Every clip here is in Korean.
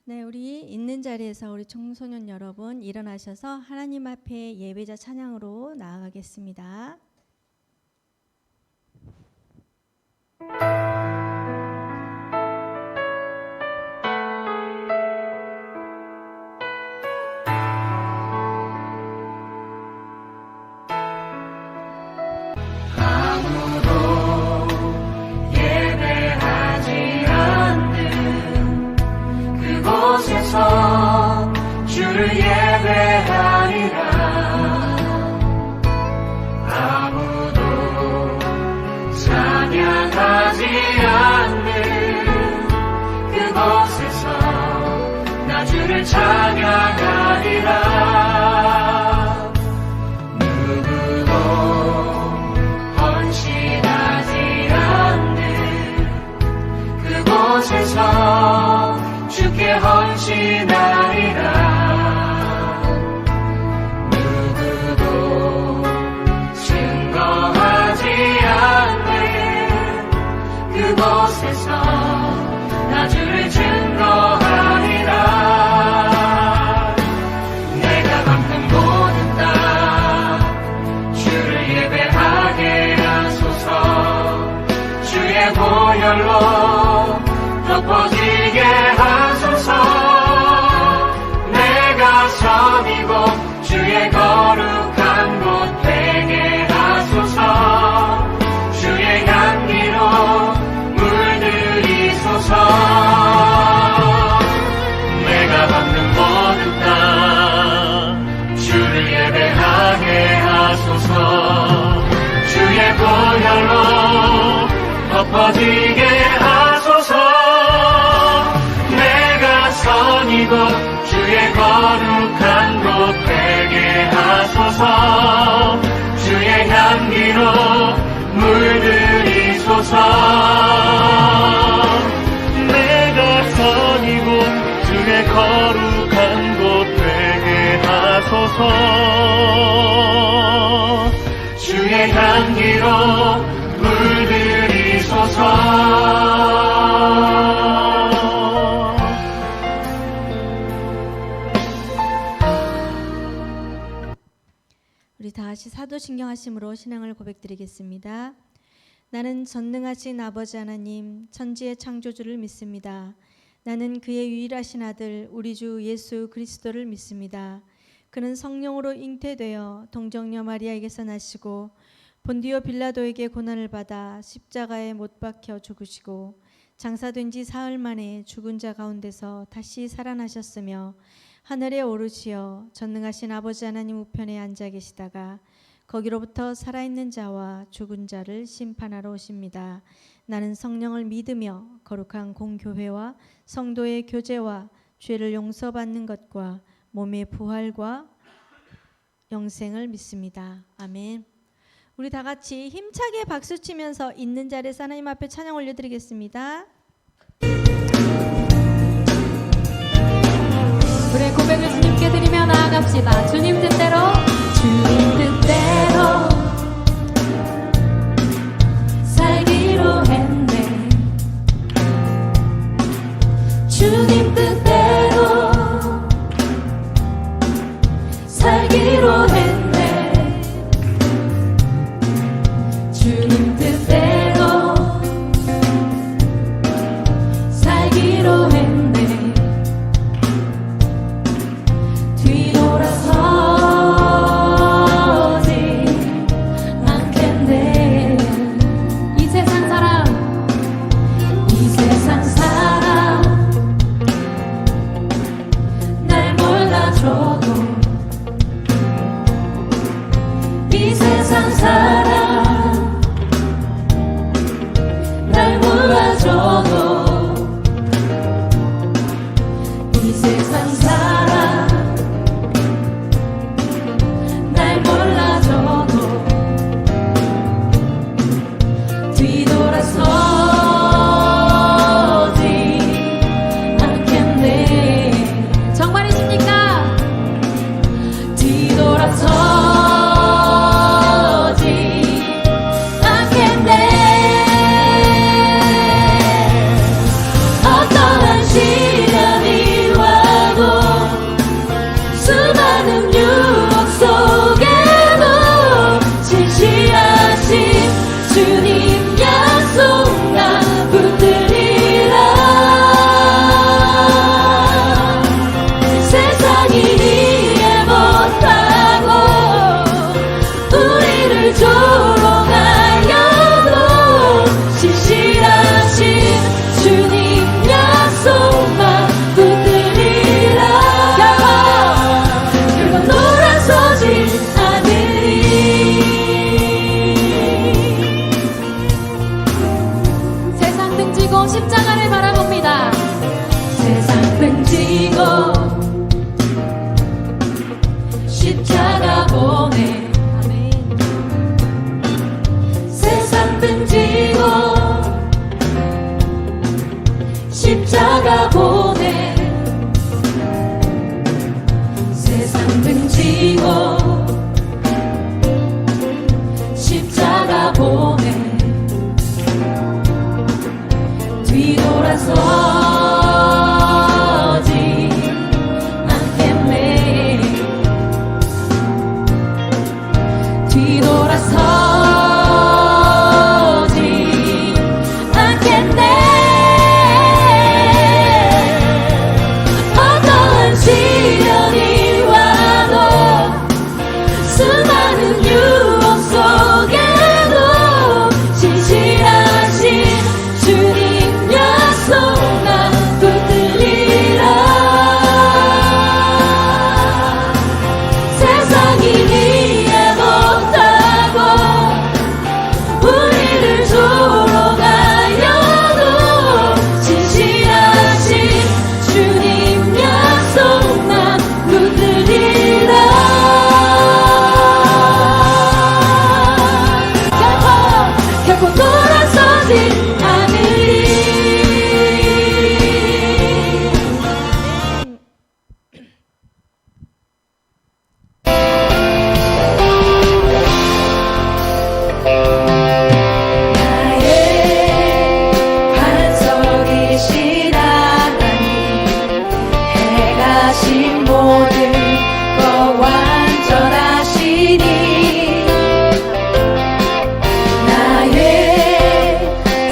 네, 우리 있는 자리에서 우리 청소년 여러분 일어나셔서 하나님 앞에 예배자 찬양으로 나아가겠습니다. 주를 예배하리라. 아무도 찬양하지 않는 그곳에서 나 주를 찬양하리라. 누구도 헌신하지 않는 그곳에서 주께 헌신하리라. 누구도 증거하지 않는 그곳에서 나 주를 증거하리라. 내가 밟는 모든 땅 주를 예배하게 하소서. 주의 보혈로 덮어지게 하소서. 내가 선 이곳 주의 거룩한 곳 되게 하소서. 주의 향기로 물들이소서. 내가 밟는 모든 땅 주를 예배하게 하소서. 주의 보혈로 덮어지게 하소서. 선 이곳 주의 거룩한 곳 되게 하소서. 주의 향기로 물들이소서. 내가 선 이곳 주의 거룩한 곳 되게 하소서. 주의 향기로 물들이소서. 우리 다시 사도신경 하심으로 신앙을 고백드리겠습니다. 나는 전능하신 아버지 하나님 천지의 창조주를 믿습니다. 나는 그의 유일하신 아들 우리 주 예수 그리스도를 믿습니다. 그는 성령으로 잉태되어 동정녀 마리아에게서 나시고 본디오 빌라도에게 고난을 받아 십자가에 못 박혀 죽으시고 장사된 지 사흘 만에 죽은 자 가운데서 다시 살아나셨으며 하늘에 오르시어 전능하신 아버지 하나님 우편에 앉아 계시다가 거기로부터 살아있는 자와 죽은 자를 심판하러 오십니다. 나는 성령을 믿으며 거룩한 공교회와 성도의 교제와 죄를 용서받는 것과 몸의 부활과 영생을 믿습니다. 아멘. 우리 다 같이 힘차게 박수치면서 있는 자리에서 하나님 앞에 찬양 올려드리겠습니다. 우리의 고백을 주님께 드리며 나아갑시다. 주님 뜻대로, 주님 뜻대로 살기로 했네. 주님 뜻대로 살기로 했네. 주님 뜻대로 살기로 했네. 모든 것 완전하시니 나의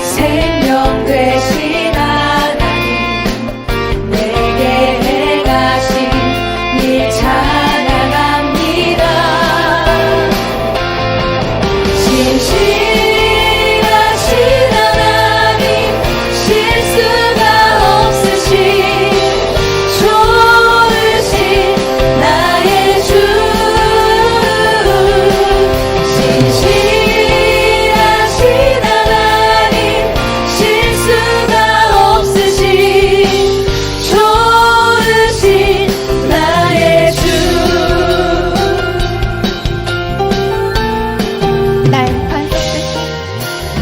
생명 되신 하나님 내게 행하신 일 찬양합니다. 신실하신 하나님 실수가 없으신 좋으신 나의 주 신실하신 하나님 실수가 없으신 좋으신 나의 주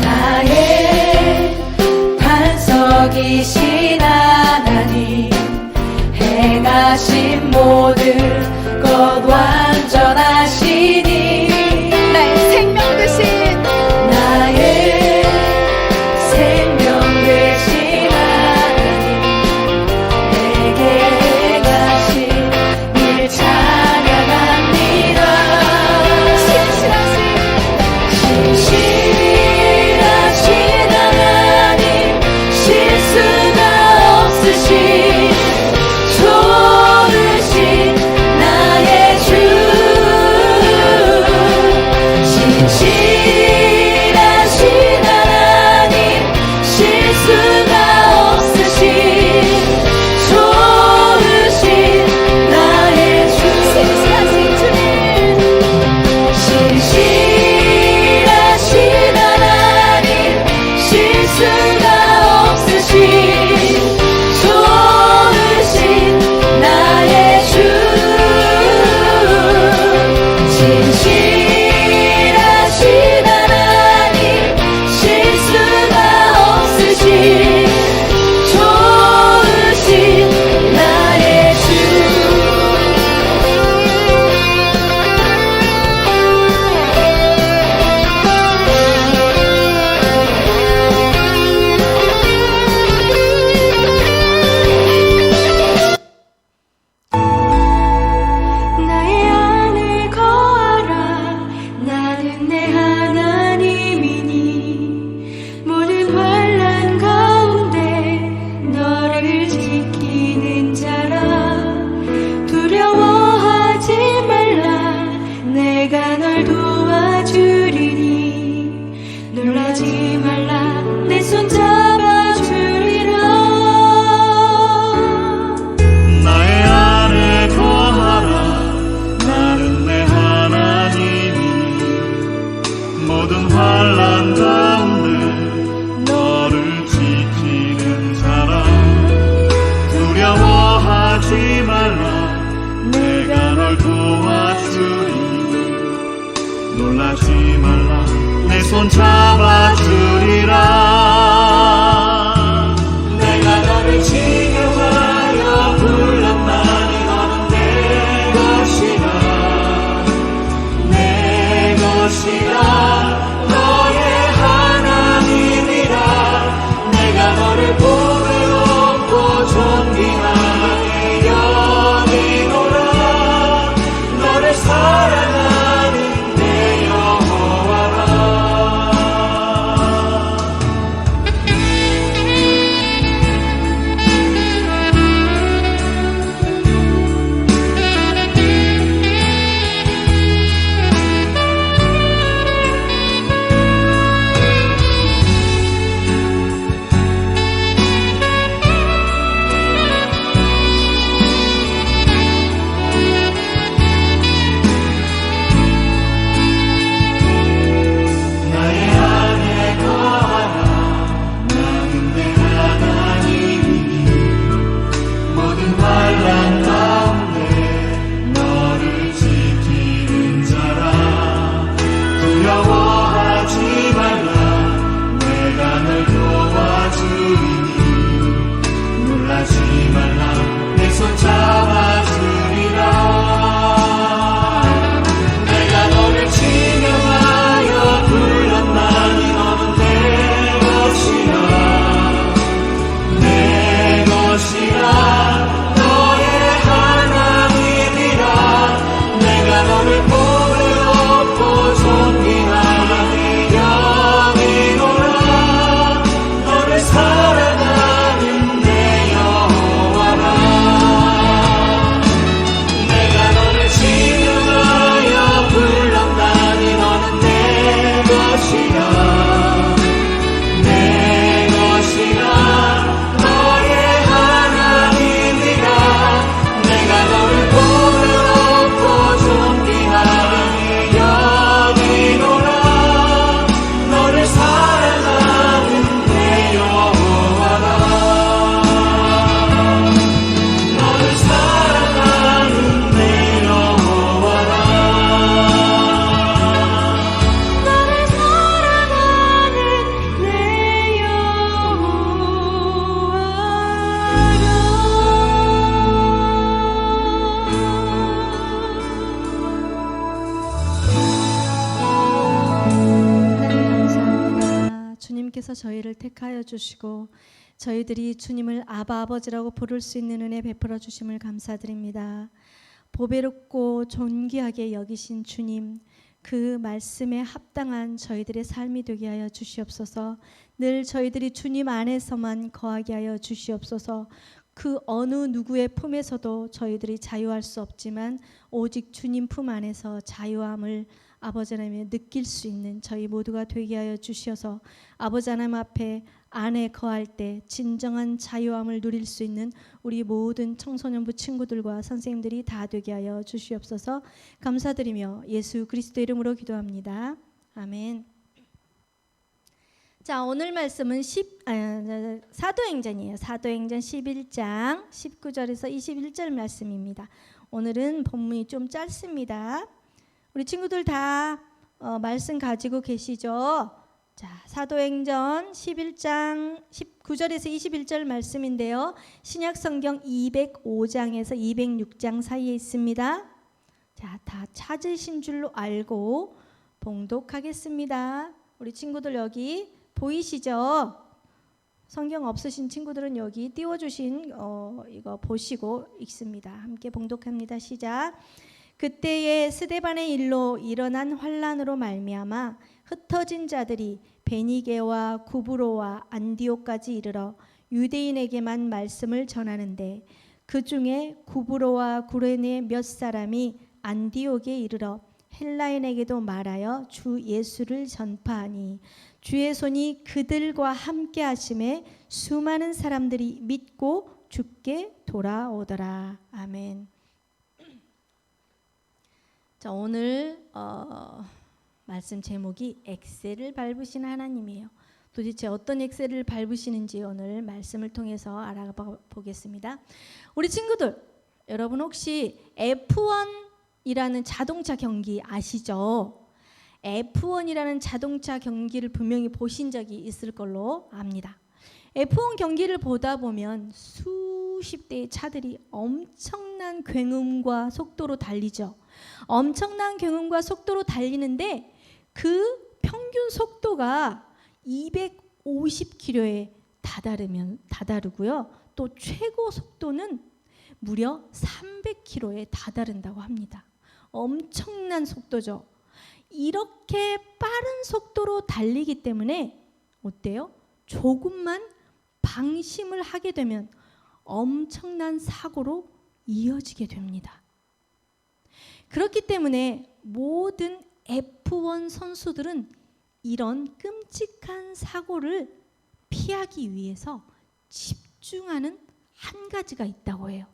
나의 반석이신 하나님 행하신 모든 것 완전하시니 나의 생명 되신 하나님 내게 행하신 일 찬양합니다. 신실하신 하나님 실수가 없으신 좋으신 나의 주 신실하신 하나님 실수가 없으신 좋으신 나의 주 신실하신 주님 신실하신 하나님 실수가 없으신 좋으신 나의 주 신실하신 하나님 실수가 없으신 좋으신 나의 주 나의 안에 거하라 나는 내 하나님이니 모든 환난 가운데 너를 지키는 자라 두려워하지 말라 내가 널 도와주리니 놀라지 말라 내 손 잡아주리라 나의 안에 거하라 나는 내 하나님이니 모든 환난 가운데 너를 지키는 자라 두려워하지 말라 내가 널 도와주리니 놀라지 말라 내 손 잡아주리라 내가 너를 지켜하여 불렀나니 너는 내 것이라 내 것이라 너의 하나님이라 내가 너를 보배롭고 존귀하게 여기노라 너를 사랑하는 내 여호와라 저희를 택하여 주시고 저희들이 주님을 아바 아버지라고 부를 수 있는 은혜 베풀어 주심을 감사드립니다. 보배롭고 존귀하게 여기신 주님, 그 말씀에 합당한 저희들의 삶이 되게 하여 주시옵소서. 늘 저희들이 주님 안에서만 거하게 하여 주시옵소서. 그 어느 누구의 품에서도 저희들이 자유할 수 없지만 오직 주님 품 안에서 자유함을 아버지 하나님에 느낄 수 있는 저희 모두가 되게 하여 주시어서 아버지 하나님 앞에 안에 거할 때 진정한 자유함을 누릴 수 있는 우리 모든 청소년부 친구들과 선생님들이 다 되게 하여 주시옵소서. 감사드리며 예수 그리스도 이름으로 기도합니다. 아멘. 자, 오늘 말씀은 사도행전이에요. 사도행전 11장 19절에서 21절 말씀입니다. 오늘은 본문이 좀 짧습니다. 우리 친구들 다 말씀 가지고 계시죠? 자, 사도행전 11장 19절에서 21절 말씀인데요. 신약성경 205장에서 206장 사이에 있습니다. 자, 다 찾으신 줄로 알고 봉독하겠습니다. 우리 친구들 여기 보이시죠? 성경 없으신 친구들은 여기 띄워주신 이거 보시고 읽습니다. 함께 봉독합니다. 시작. 그때에 스데반의 일로 일어난 환란으로 말미암아 흩어진 자들이 베니게와 구브로와 안디옥까지 이르러 유대인에게만 말씀을 전하는데 그 중에 구브로와 구레네 몇 사람이 안디옥에 이르러 헬라인에게도 말하여 주 예수를 전파하니 주의 손이 그들과 함께 하심에 수많은 사람들이 믿고 주께 돌아오더라. 아멘. 자, 오늘 말씀 제목이 엑셀을 밟으시는 하나님이에요. 도대체 어떤 엑셀을 밟으시는지 오늘 말씀을 통해서 알아봐 보겠습니다. 우리 친구들, 여러분 혹시 F1이라는 자동차 경기 아시죠? F1이라는 자동차 경기를 분명히 보신 적이 있을 걸로 압니다. F1 경기를 보다 보면 수십 대의 차들이 엄청난 굉음과 속도로 달리죠. 엄청난 굉음과 속도로 달리는데 그 평균 속도가 250km에 다다르고요. 또 최고 속도는 무려 300km에 다다른다고 합니다. 엄청난 속도죠. 이렇게 빠른 속도로 달리기 때문에 어때요? 조금만 방심을 하게 되면 엄청난 사고로 이어지게 됩니다. 그렇기 때문에 모든 F1 선수들은 이런 끔찍한 사고를 피하기 위해서 집중하는 한 가지가 있다고 해요.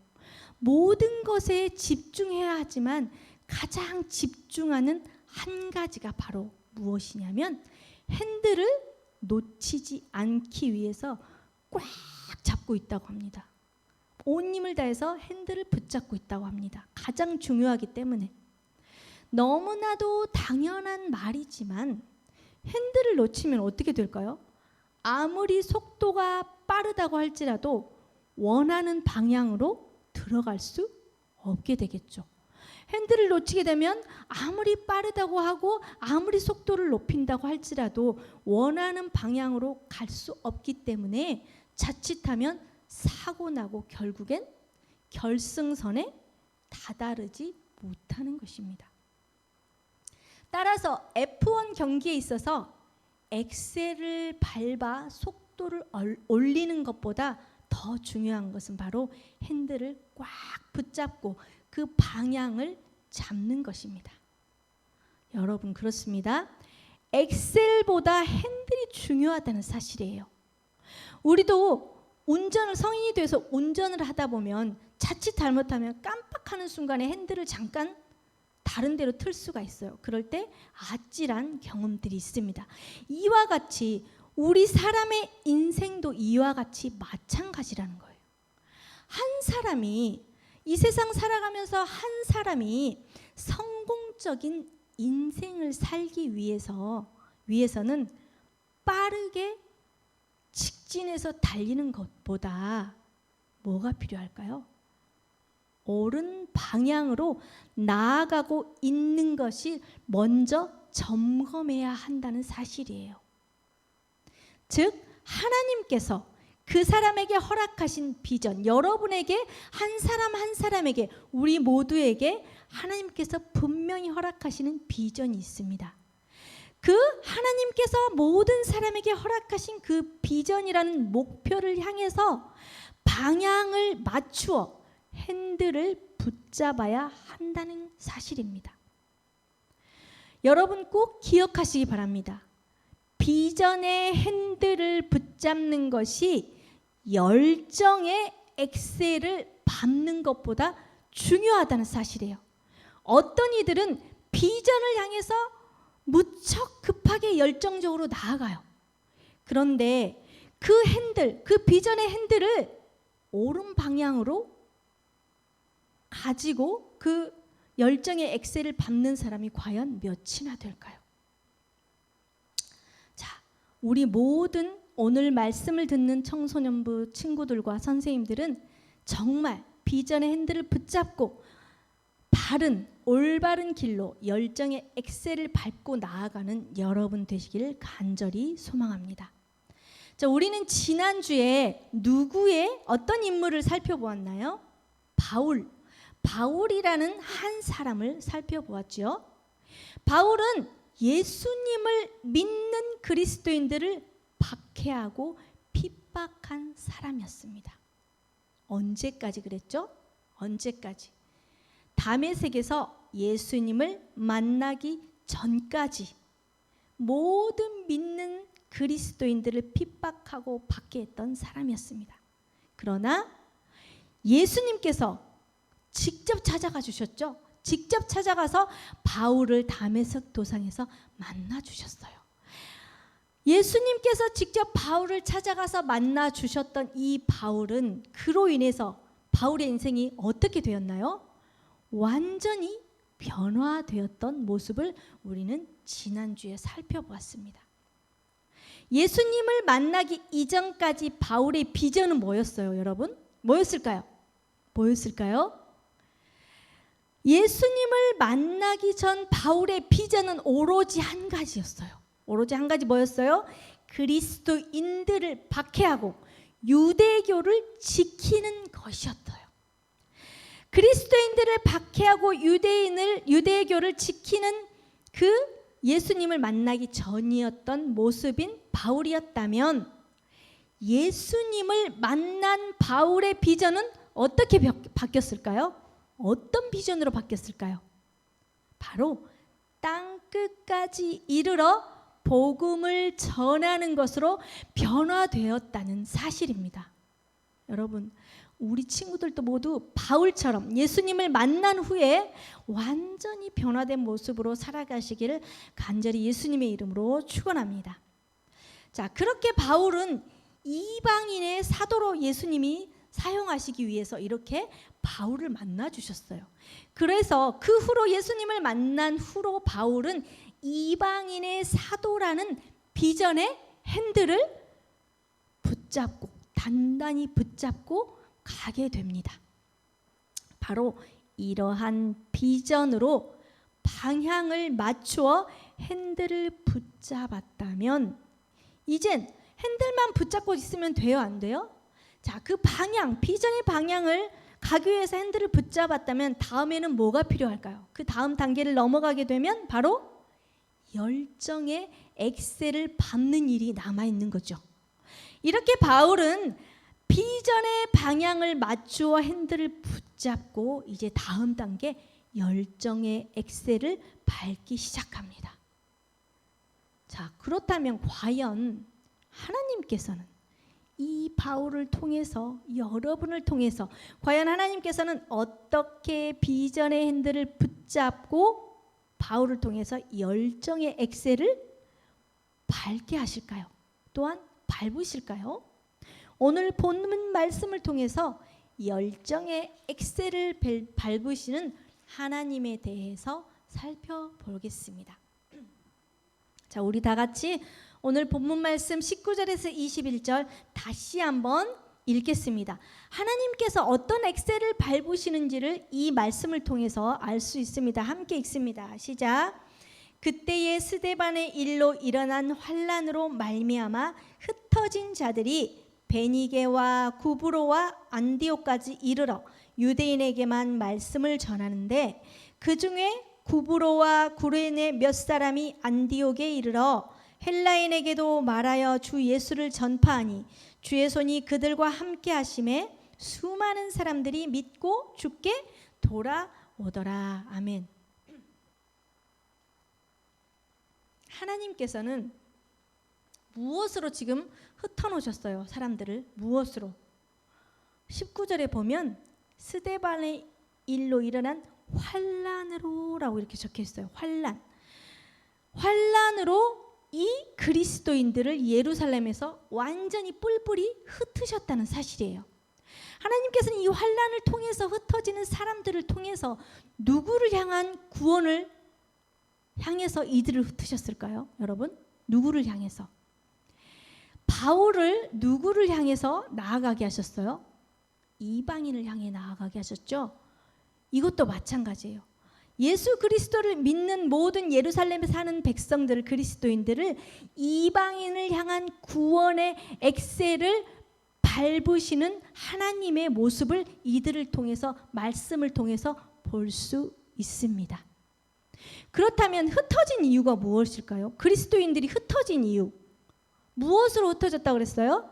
모든 것에 집중해야 하지만 가장 집중하는 한 가지가 바로 무엇이냐면 핸들을 놓치지 않기 위해서 꽉 잡고 있다고 합니다. 온 힘을 다해서 핸들을 붙잡고 있다고 합니다. 가장 중요하기 때문에. 너무나도 당연한 말이지만 핸들을 놓치면 어떻게 될까요? 아무리 속도가 빠르다고 할지라도 원하는 방향으로 들어갈 수 없게 되겠죠. 핸들을 놓치게 되면 아무리 빠르다고 하고 아무리 속도를 높인다고 할지라도 원하는 방향으로 갈 수 없기 때문에 자칫하면 사고 나고 결국엔 결승선에 다다르지 못하는 것입니다. 따라서 F1 경기에 있어서 엑셀을 밟아 속도를 올리는 것보다 더 중요한 것은 바로 핸들을 꽉 붙잡고 그 방향을 잡는 것입니다. 여러분 그렇습니다. 엑셀보다 핸들이 중요하다는 사실이에요. 우리도 성인이 돼서 운전을 하다 보면 자칫 잘못하면 깜빡하는 순간에 핸들을 잠깐 다른 데로 틀 수가 있어요. 그럴 때 아찔한 경험들이 있습니다. 이와 같이 우리 사람의 인생도 이와 같이 마찬가지라는 거예요. 한 사람이 이 세상 살아가면서 한 사람이 성공적인 인생을 살기 위해서는 빠르게 직진해서 달리는 것보다 뭐가 필요할까요? 옳은 방향으로 나아가고 있는 것이 먼저 점검해야 한다는 사실이에요. 즉 하나님께서 그 사람에게 허락하신 비전, 여러분에게 한 사람 한 사람에게, 우리 모두에게 하나님께서 분명히 허락하시는 비전이 있습니다. 그 하나님께서 모든 사람에게 허락하신 그 비전이라는 목표를 향해서 방향을 맞추어 핸들을 붙잡아야 한다는 사실입니다. 여러분 꼭 기억하시기 바랍니다. 비전의 핸들을 붙잡는 것이 열정의 엑셀을 밟는 것보다 중요하다는 사실이에요. 어떤 이들은 비전을 향해서 무척 급하게 열정적으로 나아가요. 그런데 그 핸들, 그 비전의 핸들을 옳은 방향으로 가지고 그 열정의 엑셀을 밟는 사람이 과연 몇이나 될까요? 자, 우리 모든 오늘 말씀을 듣는 청소년부 친구들과 선생님들은 정말 비전의 핸들을 붙잡고 바른 올바른 길로 열정의 엑셀을 밟고 나아가는 여러분 되시기를 간절히 소망합니다. 자, 우리는 지난주에 누구의 어떤 인물을 살펴보았나요? 바울이라는 한 사람을 살펴보았죠. 바울은 예수님을 믿는 그리스도인들을 박해하고 핍박한 사람이었습니다. 언제까지 그랬죠? 언제까지? 다메섹에서 예수님을 만나기 전까지 모든 믿는 그리스도인들을 핍박하고 박해했던 사람이었습니다. 그러나 예수님께서 직접 찾아가 주셨죠. 직접 찾아가서 바울을 다메섹 도상에서 만나 주셨어요. 예수님께서 직접 바울을 찾아가서 만나 주셨던 이 바울은 그로 인해서 바울의 인생이 어떻게 되었나요? 완전히 변화되었던 모습을 우리는 지난주에 살펴보았습니다. 예수님을 만나기 이전까지 바울의 비전은 뭐였어요, 여러분? 뭐였을까요? 예수님을 만나기 전 바울의 비전은 오로지 한 가지였어요. 오로지 한 가지 뭐였어요? 그리스도인들을 박해하고 유대교를 지키는 것이었어요. 그리스도인들을 박해하고 유대교를 지키는 그 예수님을 만나기 전이었던 모습인 바울이었다면 예수님을 만난 바울의 비전은 어떻게 바뀌었을까요? 어떤 비전으로 바뀌었을까요? 바로 땅 끝까지 이르러 복음을 전하는 것으로 변화되었다는 사실입니다. 여러분, 우리 친구들도 모두 바울처럼 예수님을 만난 후에 완전히 변화된 모습으로 살아가시기를 간절히 예수님의 이름으로 축원합니다. 자, 그렇게 바울은 이방인의 사도로 예수님이 사용하시기 위해서 이렇게 바울을 만나 주셨어요. 그래서 그 후로 예수님을 만난 후로 바울은 이방인의 사도라는 비전의 핸들을 붙잡고 단단히 붙잡고 가게 됩니다. 바로 이러한 비전으로 방향을 맞추어 핸들을 붙잡았다면 이젠 핸들만 붙잡고 있으면 돼요, 안 돼요? 자, 그 방향, 비전의 방향을 가기 위해서 핸들을 붙잡았다면 다음에는 뭐가 필요할까요? 그 다음 단계를 넘어가게 되면 바로 열정의 엑셀을 밟는 일이 남아있는 거죠. 이렇게 바울은 비전의 방향을 맞추어 핸들을 붙잡고 이제 다음 단계 열정의 엑셀을 밟기 시작합니다. 자, 그렇다면 과연 하나님께서는 이 바울을 통해서 여러분을 통해서 과연 하나님께서는 어떻게 비전의 핸들을 붙잡고 바울을 통해서 열정의 엑셀을 밟게 하실까요? 또한 밟으실까요? 오늘 본문 말씀을 통해서 열정의 엑셀을 밟으시는 하나님에 대해서 살펴보겠습니다. 자, 우리 다 같이 오늘 본문 말씀 19절에서 21절 다시 한번 읽겠습니다. 하나님께서 어떤 엑셀을 밟으시는지를 이 말씀을 통해서 알 수 있습니다. 함께 읽습니다. 시작. 그때의 스데반의 일로 일어난 환란으로 말미암아 흩어진 자들이 베니게와 구브로와 안디옥까지 이르러 유대인에게만 말씀을 전하는데, 그 중에 구브로와 구레네 몇 사람이 안디옥에 이르러 헬라인에게도 말하여 주 예수를 전파하니 주의 손이 그들과 함께 하심에 수많은 사람들이 믿고 주께 돌아오더라. 아멘. 하나님께서는 무엇으로 지금 흩어놓으셨어요? 사람들을 무엇으로? 19절에 보면 스데반의 일로 일어난 환란으로 라고 이렇게 적혀 있어요. 환란으로 이 그리스도인들을 예루살렘에서 완전히 뿔뿔이 흩으셨다는 사실이에요. 하나님께서는 이 환란을 통해서 흩어지는 사람들을 통해서 누구를 향한 구원을 향해서 이들을 흩으셨을까요? 여러분, 누구를 향해서? 바울을 누구를 향해서 나아가게 하셨어요? 이방인을 향해 나아가게 하셨죠. 이것도 마찬가지예요. 예수 그리스도를 믿는 모든 예루살렘에 사는 백성들을, 그리스도인들을 이방인을 향한 구원의 엑셀을 밟으시는 하나님의 모습을 이들을 통해서, 말씀을 통해서 볼 수 있습니다. 그렇다면 흩어진 이유가 무엇일까요? 그리스도인들이 흩어진 이유, 무엇으로 흩어졌다고 그랬어요?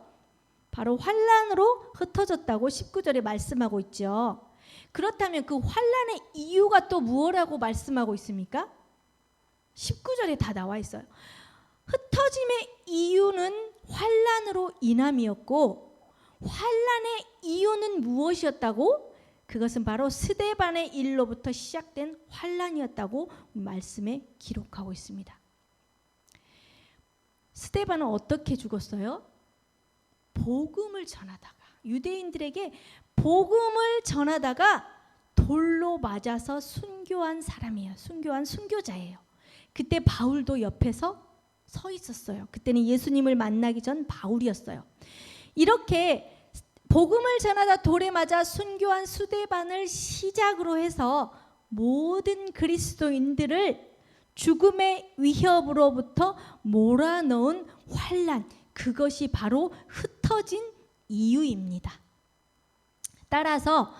바로 환란으로 흩어졌다고 19절에 말씀하고 있죠. 그렇다면 그 환란의 이유가 또 무엇이라고 말씀하고 있습니까? 19절에 다 나와 있어요. 흩어짐의 이유는 환란으로 인함이었고, 환란의 이유는 무엇이었다고? 그것은 바로 스데반의 일로부터 시작된 환란이었다고 말씀에 기록하고 있습니다. 스데반은 어떻게 죽었어요? 복음을 전하다가, 유대인들에게 복음을 전하다가 돌로 맞아서 순교한 사람이에요. 순교자예요. 그때 바울도 옆에서 서 있었어요. 그때는 예수님을 만나기 전 바울이었어요. 이렇게 복음을 전하다 돌에 맞아 순교한 스데반을 시작으로 해서 모든 그리스도인들을 죽음의 위협으로부터 몰아넣은 환란, 그것이 바로 흩어진 이유입니다. 따라서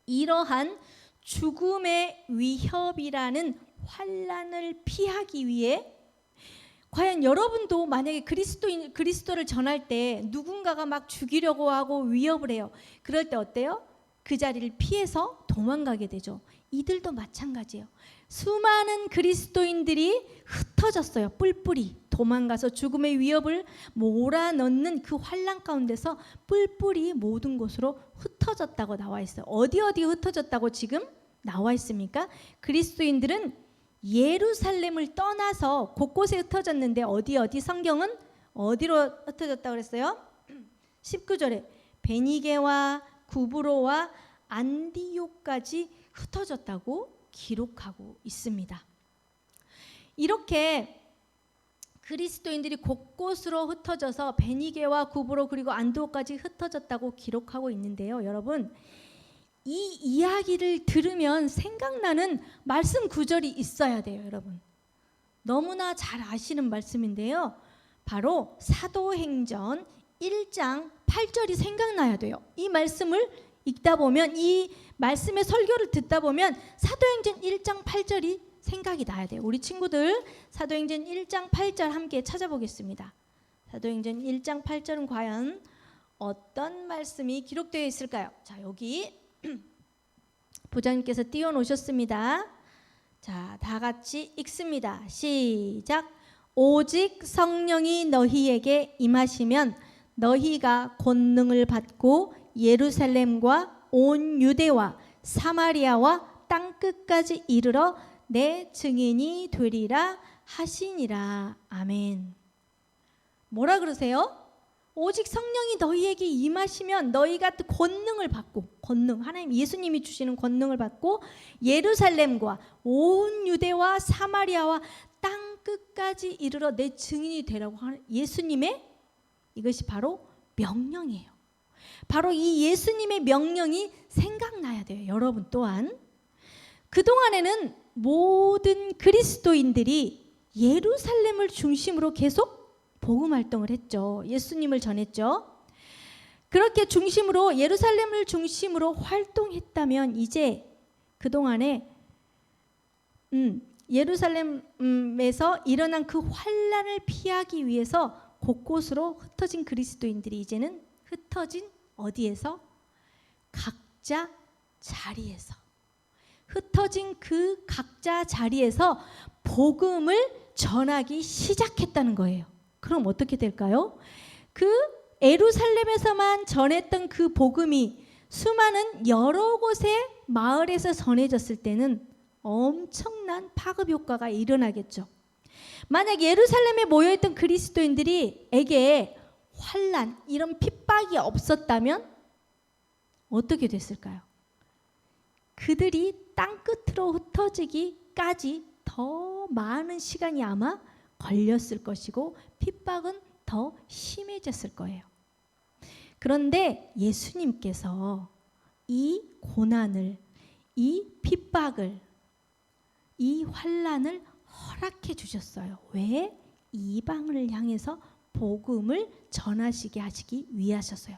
이러한 죽음의 위협이라는 환란을 피하기 위해, 과연 여러분도 만약에 그리스도를 전할 때 누군가가 막 죽이려고 하고 위협을 해요. 그럴 때 어때요? 그 자리를 피해서 도망가게 되죠. 이들도 마찬가지예요. 수많은 그리스도인들이 흩어졌어요. 뿔뿔이 도망가서 죽음의 위협을 몰아넣는 그 환란 가운데서 뿔뿔이 모든 곳으로 흩어졌다고 나와 있어요. 어디 흩어졌다고 지금 나와 있습니까? 그리스도인들은 예루살렘을 떠나서 곳곳에 흩어졌는데 어디 성경은 어디로 흩어졌다고 그랬어요? 19절에 베니게와 구브로와 안디옥까지 흩어졌다고 기록하고 있습니다. 이렇게 그리스도인들이 곳곳으로 흩어져서 베니게와 구브로 그리고 안디옥까지 흩어졌다고 기록하고 있는데요. 여러분, 이 이야기를 들으면 생각나는 말씀 구절이 있어야 돼요. 여러분, 너무나 잘 아시는 말씀인데요. 바로 사도행전 1장 8절이 생각나야 돼요. 이 말씀을 읽다 보면, 이 말씀의 설교를 듣다 보면 사도행전 1장 8절이 생각이 나야 돼요. 우리 친구들 사도행전 1장 8절 함께 찾아보겠습니다. 사도행전 1장 8절은 과연 어떤 말씀이 기록되어 있을까요? 자, 여기 부장님께서 띄워놓으셨습니다. 자, 다 같이 읽습니다. 시작. 오직 성령이 너희에게 임하시면 너희가 권능을 받고 예루살렘과 온 유대와 사마리아와 땅끝까지 이르러 내 증인이 되리라 하시니라. 아멘. 뭐라 그러세요? 오직 성령이 너희에게 임하시면 너희가 권능을 받고, 권능, 하나님 예수님이 주시는 권능을 받고 예루살렘과 온 유대와 사마리아와 땅끝까지 이르러 내 증인이 되라고 하는 예수님의, 이것이 바로 명령이에요. 바로 이 예수님의 명령이 생각나야 돼요. 여러분 또한 그동안에는 모든 그리스도인들이 예루살렘을 중심으로 계속 복음 활동을 했죠. 예수님을 전했죠. 그렇게 중심으로 예루살렘을 중심으로 활동했다면 이제 그동안에 예루살렘에서 일어난 그 환란을 피하기 위해서 곳곳으로 흩어진 그리스도인들이 이제는 흩어진 어디에서? 각자 자리에서, 흩어진 그 각자 자리에서 복음을 전하기 시작했다는 거예요. 그럼 어떻게 될까요? 그 예루살렘에서만 전했던 그 복음이 수많은 여러 곳의 마을에서 전해졌을 때는 엄청난 파급 효과가 일어나겠죠. 만약 예루살렘에 모여있던 그리스도인들에게 환란, 이런 핍박이 없었다면 어떻게 됐을까요? 그들이 땅끝으로 흩어지기까지 더 많은 시간이 아마 걸렸을 것이고 핍박은 더 심해졌을 거예요. 그런데 예수님께서 이 고난을, 이 핍박을, 이 환란을 허락해 주셨어요. 왜? 이방을 향해서 복음을 전하시게 하시기 위하셔서요.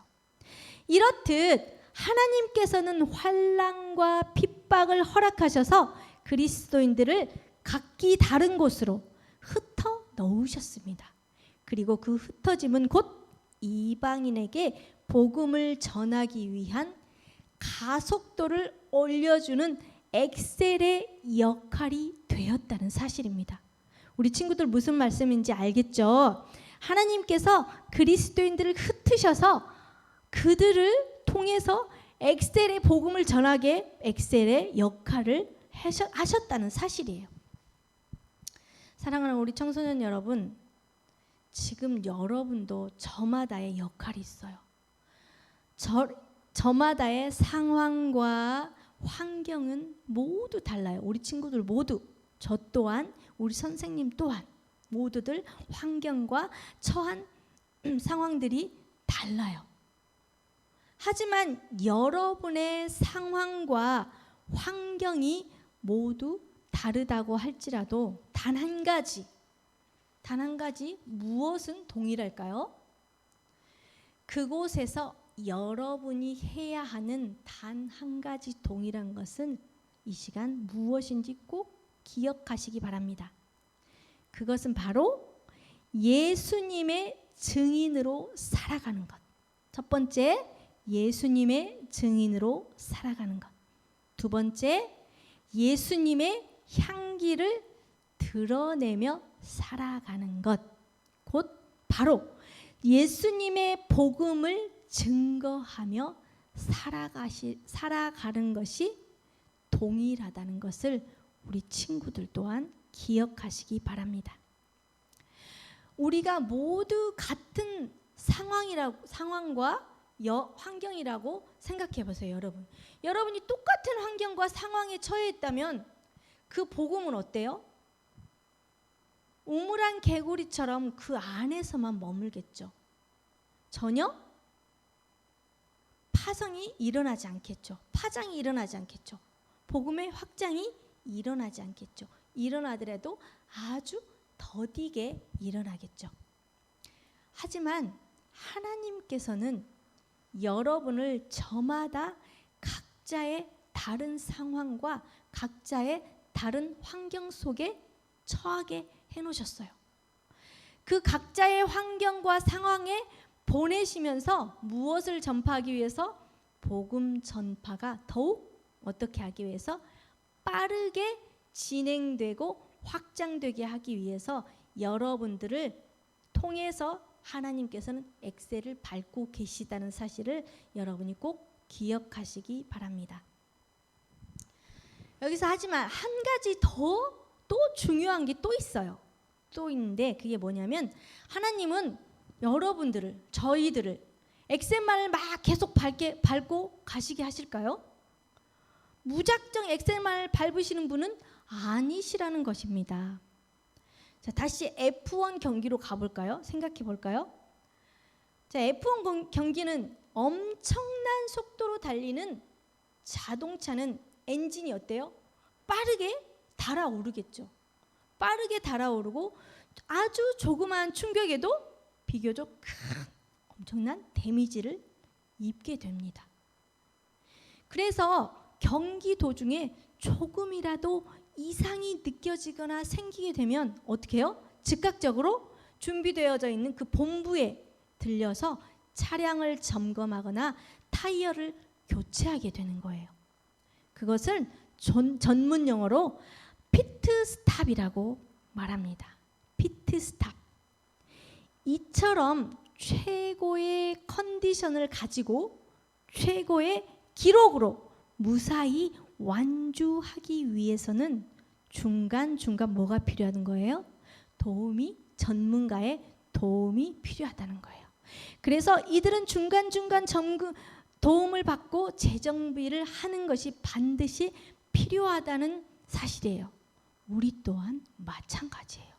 이렇듯 하나님께서는 환난과 핍박을 허락하셔서 그리스도인들을 각기 다른 곳으로 흩어 놓으셨습니다. 그리고 그 흩어짐은 곧 이방인에게 복음을 전하기 위한 가속도를 올려주는 엑셀의 역할이 되었다는 사실입니다. 우리 친구들 무슨 말씀인지 알겠죠? 하나님께서 그리스도인들을 흩으셔서 그들을 통해서 엑셀의 복음을 전하게 엑셀의 역할을 하셨다는 사실이에요. 사랑하는 우리 청소년 여러분, 지금 여러분도 저마다의 역할이 있어요. 저마다의 상황과 환경은 모두 달라요. 우리 친구들 모두, 저 또한, 우리 선생님 또한 모두들 환경과 처한 상황들이 달라요. 하지만 여러분의 상황과 환경이 모두 다르다고 할지라도 단 한 가지 무엇은 동일할까요? 그곳에서 여러분이 해야 하는 단 한 가지 동일한 것은 이 시간 무엇인지 꼭 기억하시기 바랍니다. 그것은 바로 예수님의 증인으로 살아가는 것. 첫 번째, 예수님의 증인으로 살아가는 것. 두 번째, 예수님의 향기를 드러내며 살아가는 것. 곧 바로 예수님의 복음을 증거하며 살아가는 것이 동일하다는 것을 우리 친구들 또한 기억하시기 바랍니다. 우리가 모두 같은 상황과 환경이라고 생각해 보세요, 여러분. 여러분이 똑같은 환경과 상황에 처해 있다면 그 복음은 어때요? 우물안 개구리처럼 그 안에서만 머물겠죠. 전혀 파장이 일어나지 않겠죠. 복음의 확장이 일어나지 않겠죠. 일어나더라도 아주 더디게 일어나겠죠. 하지만 하나님께서는 여러분을 저마다 각자의 다른 상황과 각자의 다른 환경 속에 처하게 해놓으셨어요. 그 각자의 환경과 상황에 보내시면서 무엇을 전파하기 위해서? 복음 전파가 더욱 어떻게 하기 위해서? 빠르게 진행되고 확장되게 하기 위해서 여러분들을 통해서 하나님께서는 엑셀을 밟고 계시다는 사실을 여러분이 꼭 기억하시기 바랍니다. 여기서 하지만 한 가지 더 또 중요한 게 또 있어요. 또 있는데 그게 뭐냐면 하나님은 여러분들을, 저희들을 엑셀만을 막 계속 밟고 가시게 하실까요? 무작정 엑셀만을 밟으시는 분은 아니시라는 것입니다. 자, 다시 F1 경기로 가볼까요? 생각해 볼까요? 자, F1 경기는 엄청난 속도로 달리는 자동차는 엔진이 어때요? 빠르게 달아오르겠죠. 빠르게 달아오르고 아주 조그마한 충격에도 비교적 큰 엄청난 데미지를 입게 됩니다. 그래서 경기 도중에 조금이라도 이상이 느껴지거나 생기게 되면 어떻게 해요? 즉각적으로 준비되어져 있는 그 본부에 들려서 차량을 점검하거나 타이어를 교체하게 되는 거예요. 그것을 전문 용어로 피트 스탑이라고 말합니다. 피트 스탑. 이처럼 최고의 컨디션을 가지고 최고의 기록으로 무사히 완주하기 위해서는 중간중간 뭐가 필요한 거예요? 전문가의 도움이 필요하다는 거예요. 그래서 이들은 중간중간 도움을 받고 재정비를 하는 것이 반드시 필요하다는 사실이에요. 우리 또한 마찬가지예요.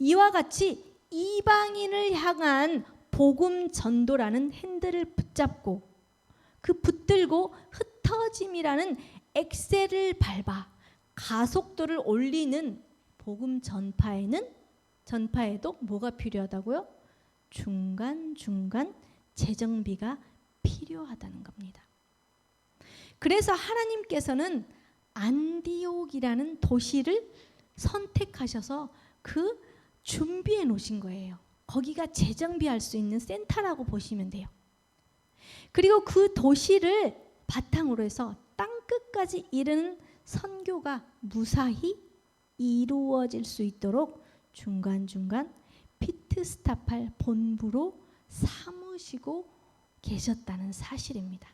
이와 같이 이방인을 향한 복음 전도라는 핸들을 붙잡고 그 붙들고 흩어짐이라는 엑셀을 밟아 가속도를 올리는 복음 전파에도 뭐가 필요하다고요? 중간중간 재정비가 필요하다는 겁니다. 그래서 하나님께서는 안디옥이라는 도시를 선택하셔서 그 준비해 놓으신 거예요. 거기가 재정비할 수 있는 센터라고 보시면 돼요. 그리고 그 도시를 바탕으로 해서 땅끝까지 이르는 선교가 무사히 이루어질 수 있도록 중간중간 피트스탑할 본부로 삼으시고 계셨다는 사실입니다.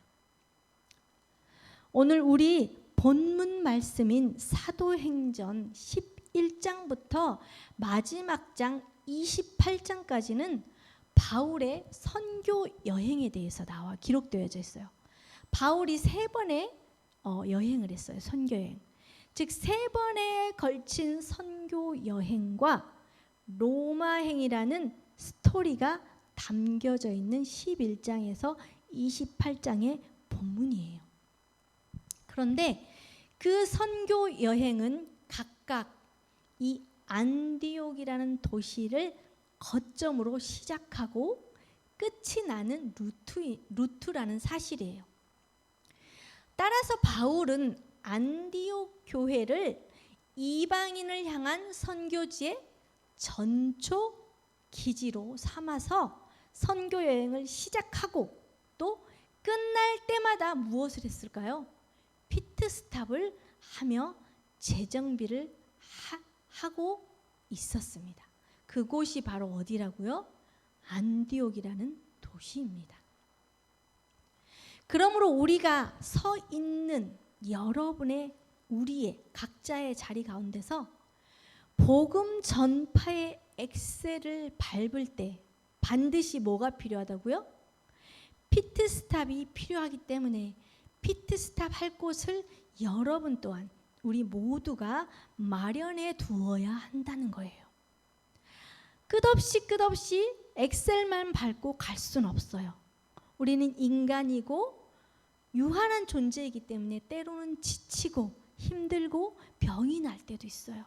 오늘 우리 본문 말씀인 사도행전 11장부터 마지막 장 28장까지는 바울의 선교 여행에 대해서 기록되어져 있어요. 바울이 3번의 여행을 했어요. 선교 여행. 즉 3번에 걸친 선교 여행과 로마행이라는 스토리가 담겨져 있는 11장에서 28장의 본문이에요. 그런데 그 선교 여행은 각각 이 안디옥이라는 도시를 거점으로 시작하고 끝이 나는 루트라는 사실이에요. 따라서 바울은 안디옥 교회를 이방인을 향한 선교지의 전초 기지로 삼아서 선교 여행을 시작하고 또 끝날 때마다 무엇을 했을까요? 피트스탑을 하며 재정비를 하고 있었습니다. 그곳이 바로 어디라고요? 안디옥이라는 도시입니다. 그러므로 우리가 서 있는 우리의 각자의 자리 가운데서 복음 전파의 엑셀을 밟을 때 반드시 뭐가 필요하다고요? 피트스탑이 필요하기 때문에 피트스탑 할 곳을 여러분 또한 우리 모두가 마련해 두어야 한다는 거예요. 끝없이 엑셀만 밟고 갈 수는 없어요. 우리는 인간이고 유한한 존재이기 때문에 때로는 지치고 힘들고 병이 날 때도 있어요.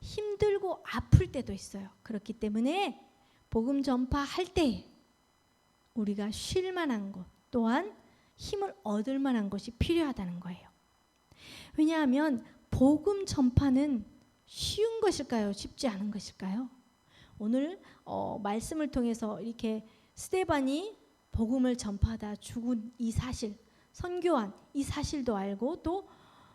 힘들고 아플 때도 있어요. 그렇기 때문에 복음 전파할 때 우리가 쉴 만한 것 또한 힘을 얻을 만한 것이 필요하다는 거예요. 왜냐하면 복음 전파는 쉬운 것일까요? 쉽지 않은 것일까요? 오늘 말씀을 통해서 이렇게 스데반이 복음을 전파하다 죽은 이 사실, 선교한 이 사실도 알고 또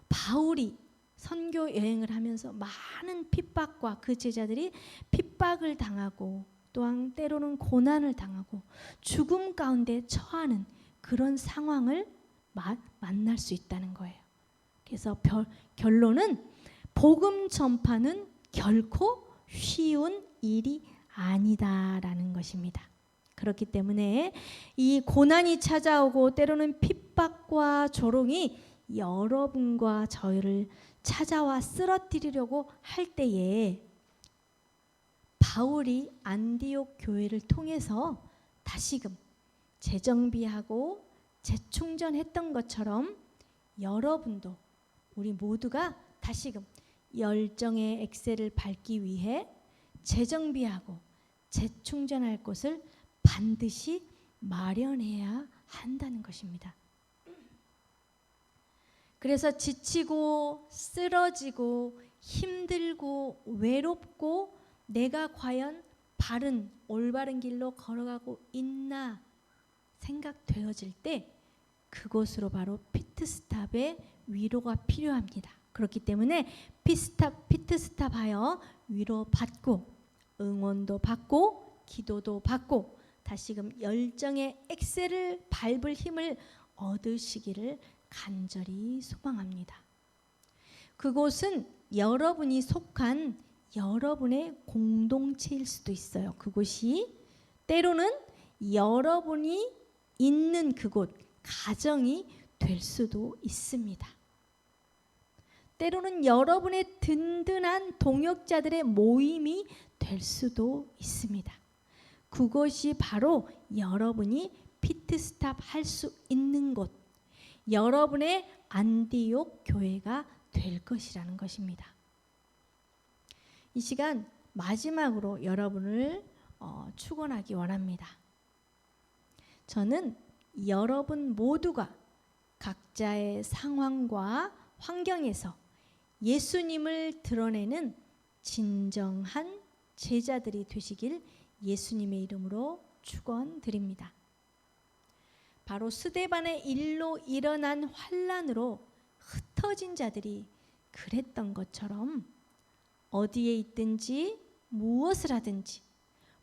바울이 선교 여행을 하면서 많은 핍박과 그 제자들이 핍박을 당하고 또한 때로는 고난을 당하고 죽음 가운데 처하는 그런 상황을 만날 수 있다는 거예요. 그래서 결론은 복음 전파는 결코 쉬운 일이 아니다라는 것입니다. 그렇기 때문에 이 고난이 찾아오고 때로는 핍박과 조롱이 여러분과 저희를 찾아와 쓰러뜨리려고 할 때에 바울이 안디옥 교회를 통해서 다시금 재정비하고 재충전했던 것처럼 여러분도 우리 모두가 다시금 열정의 엑셀을 밟기 위해 재정비하고 재충전할 곳을 반드시 마련해야 한다는 것입니다. 그래서 지치고 쓰러지고 힘들고 외롭고 내가 과연 바른 올바른 길로 걸어가고 있나 생각되어질 때 그곳으로 바로 피트스탑의 위로가 필요합니다. 그렇기 때문에 피트스탑하여 위로받고 응원도 받고 기도도 받고 다시금 열정의 엑셀을 밟을 힘을 얻으시기를 간절히 소망합니다. 그곳은 여러분이 속한 여러분의 공동체일 수도 있어요. 그곳이 때로는 여러분이 있는 그곳, 가정이 될 수도 있습니다. 때로는 여러분의 든든한 동역자들의 모임이 될 수도 있습니다. 그것이 바로 여러분이 피트스탑 할 수 있는 곳, 여러분의 안디옥 교회가 될 것이라는 것입니다. 이 시간 마지막으로 여러분을 축원하기 원합니다. 저는 여러분 모두가 각자의 상황과 환경에서 예수님을 드러내는 진정한 제자들이 되시길 예수님의 이름으로 축원드립니다. 바로 스데반의 일로 일어난 환난으로 흩어진 자들이 그랬던 것처럼 어디에 있든지 무엇을 하든지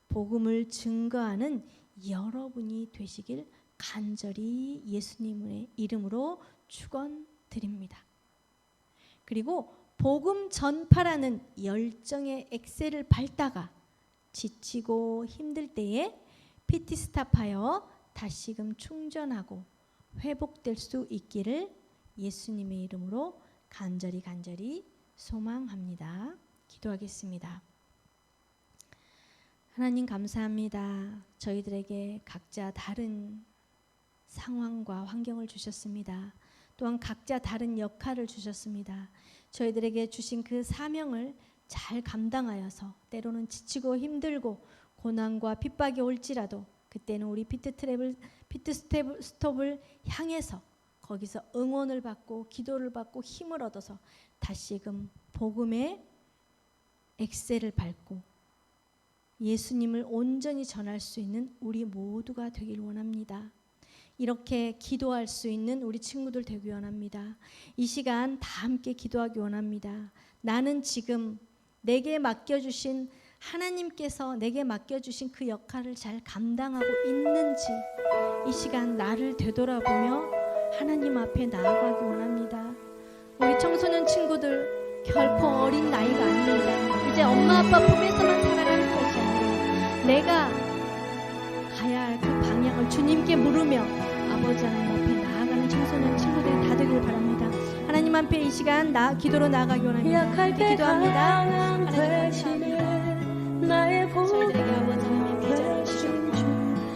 복음을 증거하는 여러분이 되시길 간절히 예수님의 이름으로 축원드립니다. 그리고 복음 전파라는 열정의 엑셀을 밟다가 지치고 힘들 때에 피트스탑하여 다시금 충전하고 회복될 수 있기를 예수님의 이름으로 간절히 소망합니다. 기도하겠습니다. 하나님 감사합니다. 저희들에게 각자 다른 상황과 환경을 주셨습니다. 또한 각자 다른 역할을 주셨습니다. 저희들에게 주신 그 사명을 잘 감당하여서 때로는 지치고 힘들고 고난과 핍박이 올지라도 그때는 우리 피트스톱을 향해서 거기서 응원을 받고 기도를 받고 힘을 얻어서 다시금 복음의 엑셀을 밟고 예수님을 온전히 전할 수 있는 우리 모두가 되길 원합니다. 이렇게 기도할 수 있는 우리 친구들 되기 원합니다. 이 시간 다 함께 기도하기 원합니다. 나는 지금 내게 맡겨주신 하나님께서 내게 맡겨주신 그 역할을 잘 감당하고 있는지 이 시간 나를 되돌아보며 하나님 앞에 나아가기 원합니다. 우리 청소년 친구들 결코 어린 나이가 아닙니다. 이제 엄마 아빠 품에서만 살아가는 것이 아니라 내가 가야 할 그 방향을 주님께 물으며 아버지 하나님 앞에 나아가는 청소년 친구들이 다 되길 바랍니다. 하나님 앞에 이 시간 기도로 나아가기 원합니다. 함께 기도합니다. 하나님 감사합니다. 저희들에게 아버지 하나님 비전을 주셨고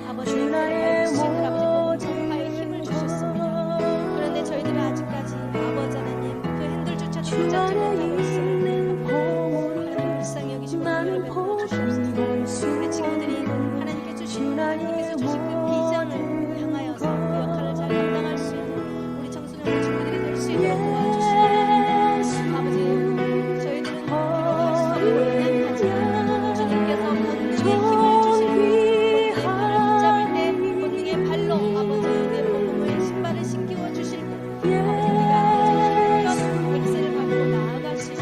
아버지 하나님 주신 아버지 전파의 힘을 주셨습니다. 그런데 저희들은 아직까지 아버지 하나님 그 핸들조차 충전하지 못하고 있습니다. 하나님 불쌍히 여기시고 은혜를 베풀어 주시옵소서. 우리 친구들이 하나님께 주신 하나님께서 주신 그 비전을 향하여서 그 역할을 잘 감당할 수 있는 우리 청소년 친구들이 될 수 있도록 도와주시옵소서. 아버지 저희들은 기도할 수 없고 연약하지만 주님께서 본능의 힘을 주실 본능의 발을 붙잡을 때 본능의 발로 아버지 내 복음의 신발을 신기워 주실 때 아버지 우리가 엑셀을 밟고 나아갈 수 있을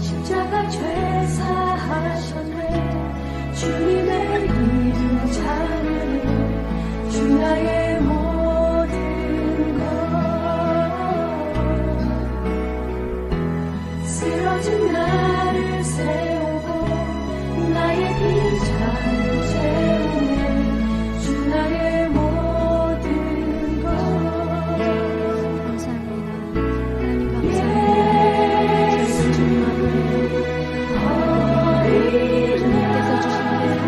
십자가 죄사하셨네 주님의 이름 자르네 주 나의 모든 것 쓰러진 나를 세우고 나의 빈자를 채우네 주 나의 모든 것 감사합니다. 하나님 감사합니다. 저희는 주님 앞에 주님께서 주신 그 사랑을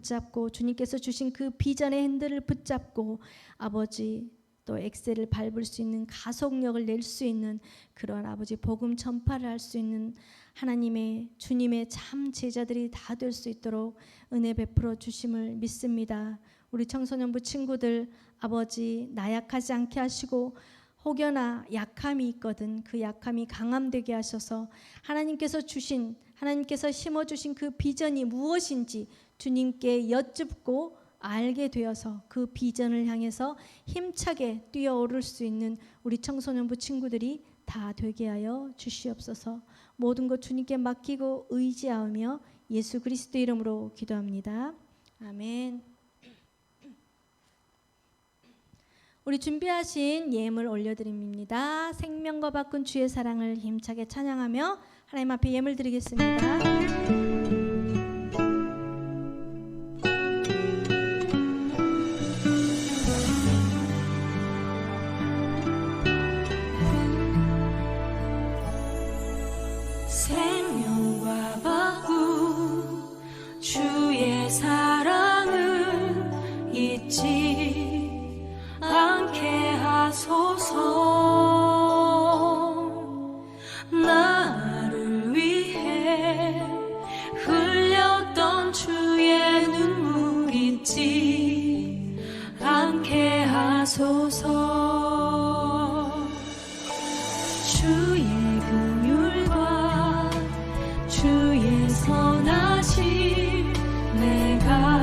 붙잡고 주님께서 주신 그 비전의 핸들을 붙잡고 아버지 또 엑셀을 밟을 수 있는 가속력을 낼 수 있는 그런 아버지 복음 전파를 할 수 있는 하나님의 주님의 참 제자들이 다 될 수 있도록 은혜 베풀어 주심을 믿습니다. 우리 청소년부 친구들 아버지 나약하지 않게 하시고 혹여나 약함이 있거든 그 약함이 강함되게 하셔서 하나님께서 심어주신 그 비전이 무엇인지 주님께 여쭙고 알게 되어서 그 비전을 향해서 힘차게 뛰어오를 수 있는 우리 청소년부 친구들이 다 되게 하여 주시옵소서. 모든 것 주님께 맡기고 의지하며 예수 그리스도 이름으로 기도합니다. 아멘. 우리 준비하신 예물 올려드립니다. 생명과 바꾼 주의 사랑을 힘차게 찬양하며 하나님 앞에 예물 드리겠습니다. 생명과 바꾼 주의 사랑을 잊지 않게 하소서. 나를 위해 흘렸던 주의 눈물 잊지 않게 하소서. 주의 긍휼과 주의 선하심 내가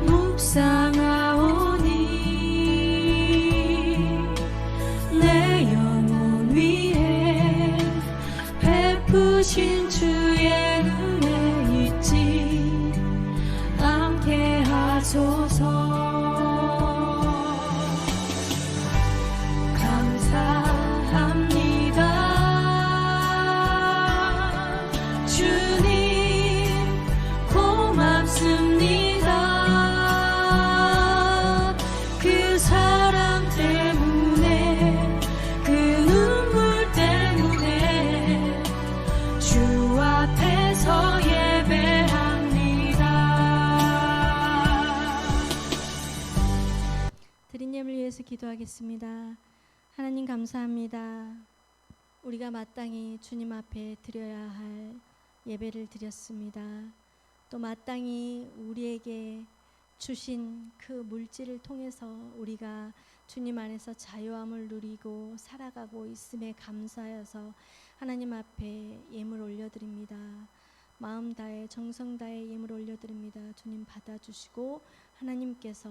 묵상하오니 내 영혼 위에 베푸신 주의 은혜 잊지 않게 하소서. 감사합니다. 주님 고맙습니다. 그 사랑 때문에 그 눈물 때문에 주 앞에서 예배합니다. 드린 예물 위해서 기도하겠습니다. 하나님 감사합니다. 우리가 마땅히 주님 앞에 드려야 할 예배를 드렸습니다. 또 마땅히 우리에게 주신 그 물질을 통해서 우리가 주님 안에서 자유함을 누리고 살아가고 있음에 감사하여서 하나님 앞에 예물 올려드립니다. 마음 다해 정성 다해 예물 올려드립니다. 주님 받아주시고 하나님께서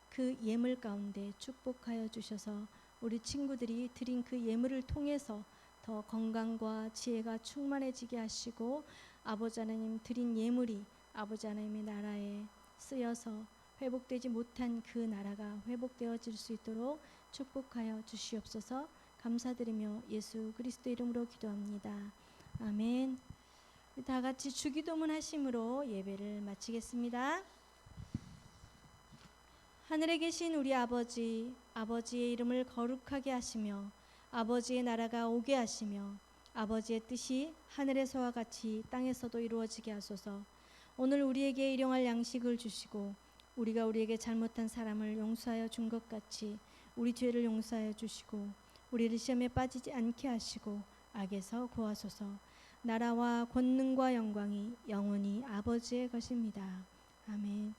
그 예물 가운데 축복하여 주셔서 우리 친구들이 드린 그 예물을 통해서 더 건강과 지혜가 충만해지게 하시고 아버지 하나님 드린 예물이 아버지 하나님의 나라에 쓰여서 회복되지 못한 그 나라가 회복되어질 수 있도록 축복하여 주시옵소서. 감사드리며 예수 그리스도 이름으로 기도합니다. 아멘. 다 같이 주기도문 하심으로 예배를 마치겠습니다. 하늘에 계신 우리 아버지, 아버지의 이름을 거룩하게 하시며 아버지의 나라가 오게 하시며 아버지의 뜻이 하늘에서와 같이 땅에서도 이루어지게 하소서. 오늘 우리에게 일용할 양식을 주시고 우리가 우리에게 잘못한 사람을 용서하여 준 것 같이 우리 죄를 용서하여 주시고 우리를 시험에 빠지지 않게 하시고 악에서 구하소서. 나라와 권능과 영광이 영원히 아버지의 것입니다. 아멘.